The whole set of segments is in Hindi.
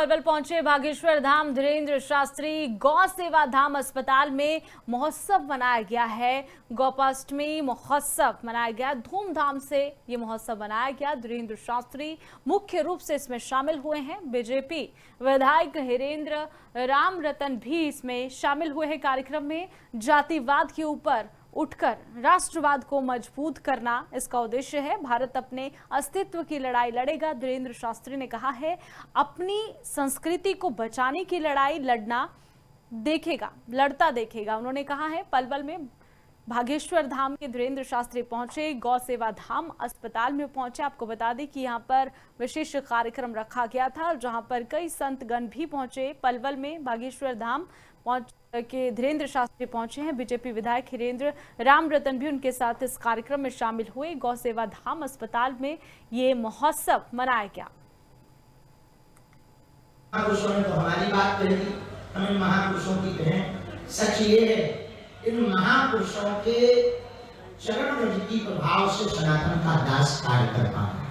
पलवल पहुंचे बागेश्वर धाम धीरेन्द्र शास्त्री गौ सेवा धाम अस्पताल में महोत्सव मनाया गया है। गोपाष्टमी महोत्सव मनाया गया, धूमधाम से ये महोत्सव मनाया गया। धीरेन्द्र शास्त्री मुख्य रूप से इसमें शामिल हुए हैं। बीजेपी विधायक हिरेंद्र राम रतन भी इसमें शामिल हुए हैं। कार्यक्रम में जातिवाद के ऊपर उठकर राष्ट्रवाद को मजबूत करना इसका उद्देश्य है। भारत अपने अस्तित्व की लड़ाई लड़ेगा। धीरेन्द्र शास्त्री ने कहा है, अपनी संस्कृति को बचाने की लड़ाई लड़ता देखेगा। उन्होंने कहा है, पलवल में बागेश्वर धाम के धीरेन्द्र शास्त्री पहुंचे, गौ सेवा धाम अस्पताल में पहुंचे। आपको बता दें कि यहां पर विशेष कार्यक्रम रखा गया था, जहां पर कई संतगण भी पहुंचे। पलवल में बागेश्वर धाम के धीरेन्द्र शास्त्री पहुंचे हैं। बीजेपी विधायक हिरेंद्र राम रतन भी उनके साथ इस कार्यक्रम में शामिल हुए। गौ सेवा धाम अस्पताल में ये महोत्सव मनाया गया। महापुरुषों ने तो हमारी बात कही, हम महापुरुषों की कहें। सच ये है, इन महापुरुषों के चरण रज की प्रभाव से सनातन का दास कार्य कर पा रहा है।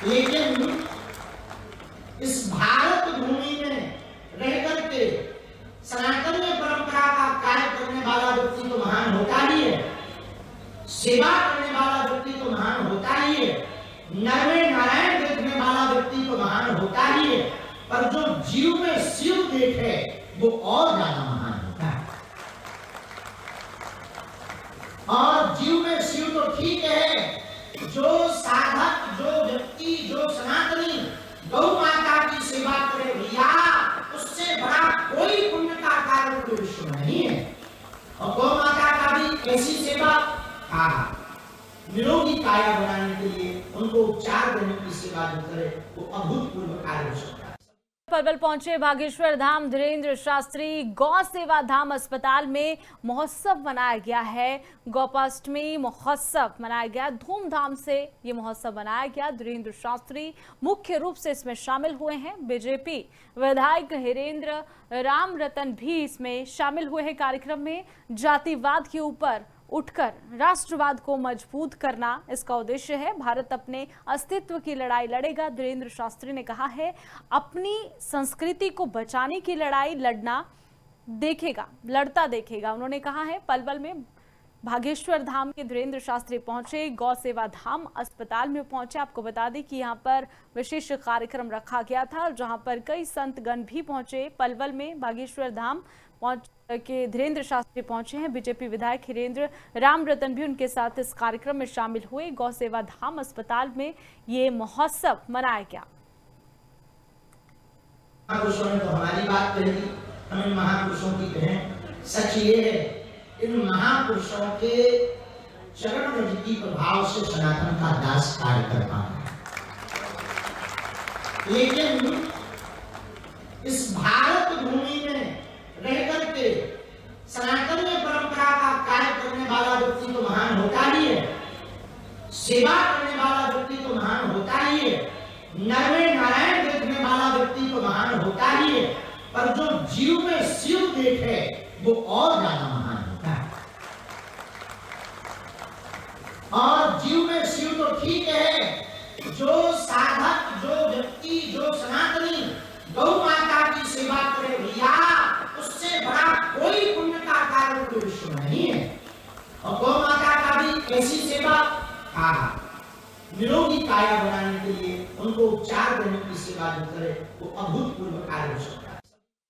लेकिन इस भारत भूमि में रह करके सनातन परंपरा का कार्य करने वाला व्यक्ति तो महान होता ही है, सेवा करने वाला व्यक्ति तो महान होता ही है, नरवे नारायण देखने वाला व्यक्ति तो महान होता ही है, पर जो जीव में शिव देखे वो और ज्यादा महान होता है। और जीव में शिव तो ठीक है, जो साधक, जो व्यक्ति, जो सनातनी गौ माता की सेवा करे भैया, उससे बड़ा कोई पुण्य का कार्य पूरे विश्व में नहीं है। और गौ माता का भी ऐसी सेवा निरोगी काया बनाने के लिए उनको उपचार देने की सेवा जो करे वो अभूतपूर्व कार्य हो सकता है। पलवल पहुंचे बागेश्वर धाम धीरेन्द्र शास्त्री गौ सेवा धाम अस्पताल में महोत्सव मनाया गया है। गोपाष्टमी महोत्सव मनाया गया, धूमधाम से ये महोत्सव मनाया गया। धीरेन्द्र शास्त्री मुख्य रूप से इसमें शामिल हुए हैं। बीजेपी विधायक हिरेंद्र राम रतन भी इसमें शामिल हुए हैं। कार्यक्रम में जातिवाद के ऊपर उठकर राष्ट्रवाद को मजबूत करना इसका उद्देश्य है। भारत अपने अस्तित्व की लड़ाई लड़ेगा। धीरेन्द्र शास्त्री ने कहा है, अपनी संस्कृति को बचाने की लड़ाई लड़ता देखेगा। उन्होंने कहा है, पलवल में बागेश्वर धाम के धीरेन्द्र शास्त्री पहुंचे, गौ सेवा धाम अस्पताल में पहुंचे। आपको बता दें कि यहां पर विशेष कार्यक्रम रखा गया था, जहां पर कई संतगण भी पहुंचे। पलवल में बागेश्वर धाम के धीरेन्द्र शास्त्री पहुंचे हैं। बीजेपी विधायक हिरेंद्र राम रतन भी उनके साथ इस कार्यक्रम में शामिल हुए। गौ सेवा धाम अस्पताल में ये महोत्सव मनाया गया। महापुरुषों ने तो हमारी बात कही, हम महापुरुषों की कहें। सच ये है, इन महापुरुषों के चरण रज की प्रभाव से सनातन का दास कार्य कर पा रहा है। लेकिन इस भारत भूमि में रह करके सनातन परंपरा का कार्य करने वाला व्यक्ति तो महान होता ही है, सेवा करने वाला व्यक्ति तो महान होता ही है, नरवे नारायण देखने वाला व्यक्ति तो महान होता ही है, पर जो जीव में शिव देखे वो और ज्यादा महान होता है। और जीव में शिव तो ठीक है, जो साधक, जो व्यक्ति, जो सनातनी गौ माता की सेवा करे भैया, उससे बड़ा कोई पुण्य का कार्य पूरे विश्व में नहीं है। और गौ माता का भी ऐसी सेवा निरोगी काया बनाने के लिए उनको उपचार देने की सेवा जो करे वो अभूतपूर्व कार्य हो सकता है।